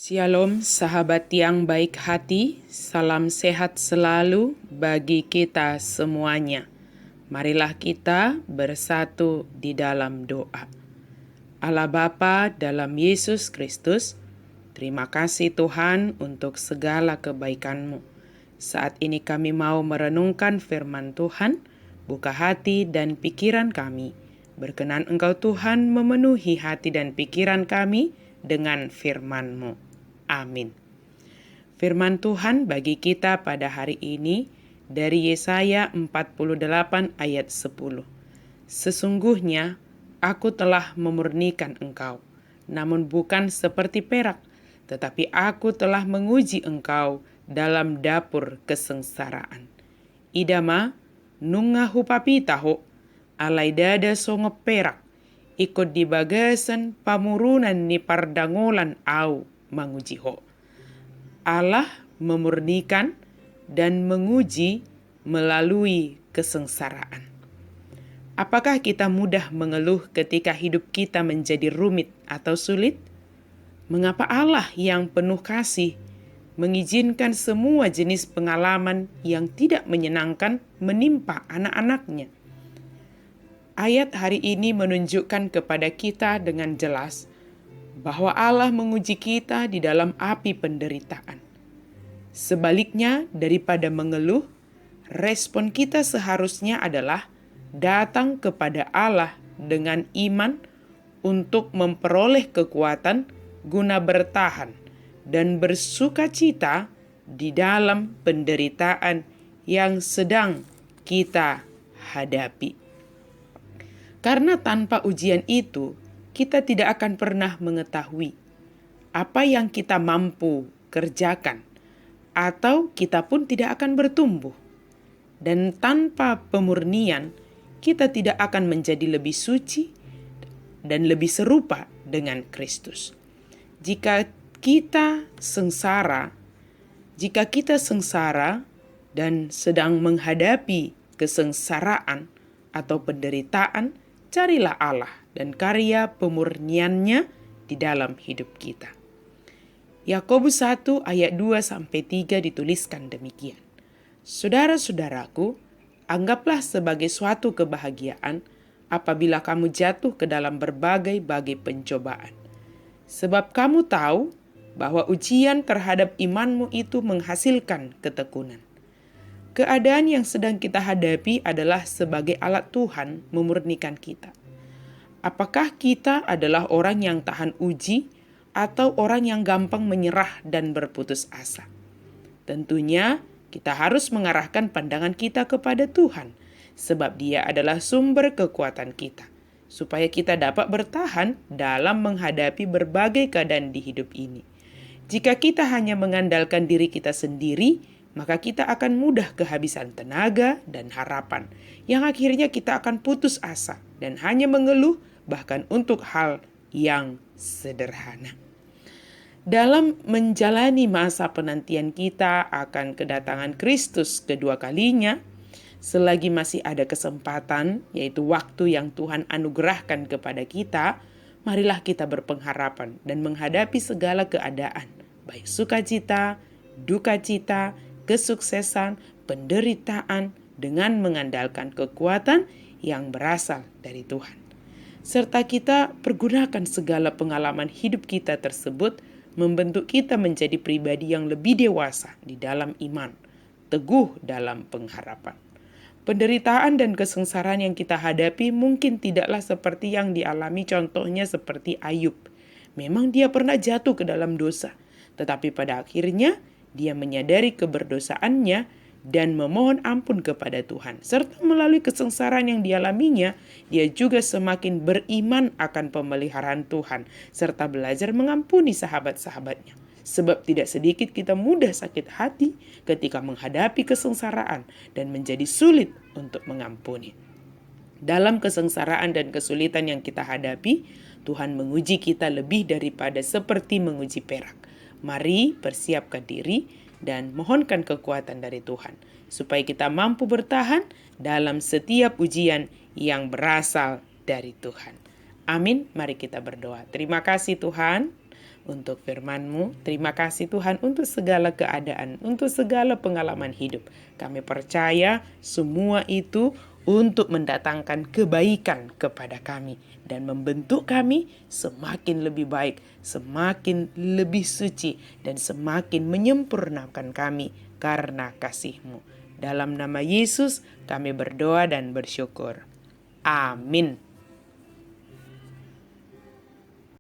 Shalom sahabat yang baik hati, salam sehat selalu bagi kita semuanya. Marilah kita bersatu di dalam doa. Allah Bapa dalam Yesus Kristus, terima kasih Tuhan untuk segala kebaikan-Mu. Saat ini kami mau merenungkan firman Tuhan, buka hati dan pikiran kami. Berkenan Engkau Tuhan memenuhi hati dan pikiran kami dengan firman-Mu. Amin. Firman Tuhan bagi kita pada hari ini dari Yesaya 48 ayat 10. Sesungguhnya aku telah memurnikan engkau, namun bukan seperti perak, tetapi aku telah menguji engkau dalam dapur kesengsaraan. Idama nungahu papitaho, alai dada songo perak, ikut di bagasan pamurunan ni pardangolan au menguji ho. Allah memurnikan dan menguji melalui kesengsaraan. Apakah kita mudah mengeluh ketika hidup kita menjadi rumit atau sulit? Mengapa Allah yang penuh kasih mengizinkan semua jenis pengalaman yang tidak menyenangkan menimpa anak-anaknya? Ayat hari ini menunjukkan kepada kita dengan jelas bahwa Allah menguji kita di dalam api penderitaan. Sebaliknya, daripada mengeluh, respon kita seharusnya adalah datang kepada Allah dengan iman untuk memperoleh kekuatan guna bertahan dan bersukacita di dalam penderitaan yang sedang kita hadapi. Karena tanpa ujian itu, kita tidak akan pernah mengetahui apa yang kita mampu kerjakan, atau kita pun tidak akan bertumbuh. Dan tanpa pemurnian, kita tidak akan menjadi lebih suci dan lebih serupa dengan Kristus. Jika kita sengsara dan sedang menghadapi kesengsaraan atau penderitaan, carilah Allah dan karya pemurniannya di dalam hidup kita. Yakobus 1 ayat 2-3 dituliskan demikian. Saudara-saudaraku, anggaplah sebagai suatu kebahagiaan apabila kamu jatuh ke dalam berbagai-bagai pencobaan. Sebab kamu tahu bahwa ujian terhadap imanmu itu menghasilkan ketekunan. Keadaan yang sedang kita hadapi adalah sebagai alat Tuhan memurnikan kita. Apakah kita adalah orang yang tahan uji atau orang yang gampang menyerah dan berputus asa? Tentunya kita harus mengarahkan pandangan kita kepada Tuhan, sebab Dia adalah sumber kekuatan kita, supaya kita dapat bertahan dalam menghadapi berbagai keadaan di hidup ini. Jika kita hanya mengandalkan diri kita sendiri, maka kita akan mudah kehabisan tenaga dan harapan, yang akhirnya kita akan putus asa dan hanya mengeluh bahkan untuk hal yang sederhana. Dalam menjalani masa penantian kita akan kedatangan Kristus kedua kalinya, selagi masih ada kesempatan, yaitu waktu yang Tuhan anugerahkan kepada kita, marilah kita berpengharapan dan menghadapi segala keadaan, baik sukacita, dukacita, kesuksesan, penderitaan, dengan mengandalkan kekuatan yang berasal dari Tuhan. Serta kita pergunakan segala pengalaman hidup kita tersebut membentuk kita menjadi pribadi yang lebih dewasa di dalam iman, teguh dalam pengharapan. Penderitaan dan kesengsaraan yang kita hadapi mungkin tidaklah seperti yang dialami contohnya seperti Ayub. Memang dia pernah jatuh ke dalam dosa, tetapi pada akhirnya dia menyadari keberdosaannya dan memohon ampun kepada Tuhan. Serta melalui kesengsaraan yang dialaminya, dia juga semakin beriman akan pemeliharaan Tuhan, serta belajar mengampuni sahabat-sahabatnya. Sebab tidak sedikit kita mudah sakit hati ketika menghadapi kesengsaraan dan menjadi sulit untuk mengampuni. Dalam kesengsaraan dan kesulitan yang kita hadapi, Tuhan menguji kita lebih daripada seperti menguji perak. Mari persiapkan diri dan mohonkan kekuatan dari Tuhan, supaya kita mampu bertahan dalam setiap ujian yang berasal dari Tuhan. Amin. Mari kita berdoa. Terima kasih Tuhan. untuk firman-Mu. Terima kasih Tuhan untuk segala keadaan, untuk segala pengalaman hidup. Kami percaya semua itu untuk mendatangkan kebaikan kepada kami dan membentuk kami semakin lebih baik, semakin lebih suci, dan semakin menyempurnakan kami karena kasih-Mu. Dalam nama Yesus kami berdoa dan bersyukur. Amin.